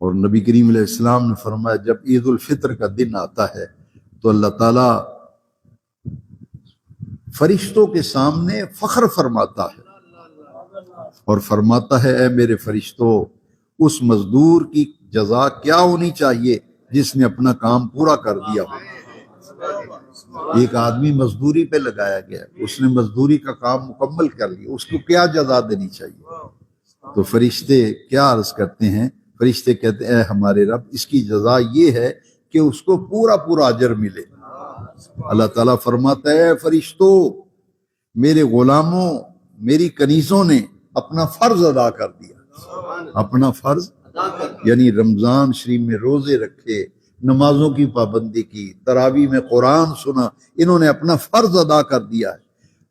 اور نبی کریم علیہ السلام نے فرمایا جب عید الفطر کا دن آتا ہے تو اللہ تعالیٰ فرشتوں کے سامنے فخر فرماتا ہے اور فرماتا ہے اے میرے فرشتوں، اس مزدور کی جزا کیا ہونی چاہیے جس نے اپنا کام پورا کر دیا ہو۔ ایک آدمی مزدوری پہ لگایا گیا، اس نے مزدوری کا کام مکمل کر لیا، اس کو کیا جزا دینی چاہیے؟ تو فرشتے کیا عرض کرتے ہیں؟ فرشتے کہتے ہیں اے ہمارے رب، اس کی جزا یہ ہے کہ اس کو پورا پورا اجر ملے۔ اللہ تعالیٰ فرماتا ہے فرشتوں، میرے غلاموں، میری کنیزوں نے اپنا فرض ادا کر دیا۔ اپنا فرض یعنی رمضان شریف میں روزے رکھے، نمازوں کی پابندی کی، تراویح میں قرآن سنا، انہوں نے اپنا فرض ادا کر دیا ہے۔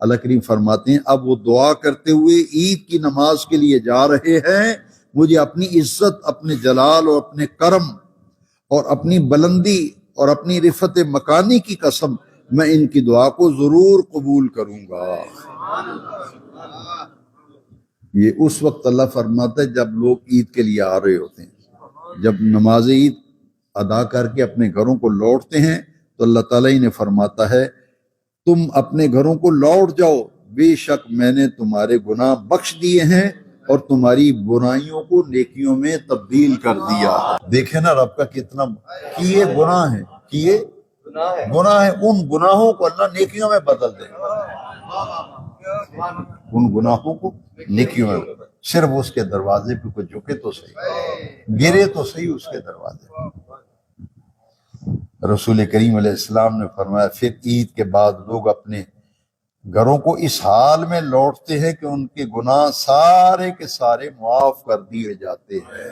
اللہ کریم فرماتے ہیں اب وہ دعا کرتے ہوئے عید کی نماز کے لیے جا رہے ہیں، مجھے اپنی عزت، اپنے جلال اور اپنے کرم اور اپنی بلندی اور اپنی رفعت مکانی کی قسم، میں ان کی دعا کو ضرور قبول کروں گا۔ یہ اس وقت اللہ فرماتا ہے جب لوگ عید کے لیے آ رہے ہوتے ہیں، جب نماز عید ادا کر کے اپنے گھروں کو لوٹتے ہیں تو اللہ تعالیٰ انہیں فرماتا ہے تم اپنے گھروں کو لوٹ جاؤ، بے شک میں نے تمہارے گناہ بخش دیے ہیں اور تمہاری برائیوں کو نیکیوں میں تبدیل کر دیا۔ دیکھیں نا رب کا کتنا کیے گناہ ہیں، کیے گناہ ہیں، ان گناہوں کو اللہ نیکیوں میں بدل دے، ان گناہوں کو نیکیوں میں، صرف اس کے دروازے پہ کوئی جھکے تو صحیح، گرے تو صحیح اس کے دروازے۔ رسول کریم علیہ السلام نے فرمایا پھر عید کے بعد لوگ اپنے گھروں کو اس حال میں لوٹتے ہیں کہ ان کے گناہ سارے کے سارے معاف کر دیے جاتے ہیں۔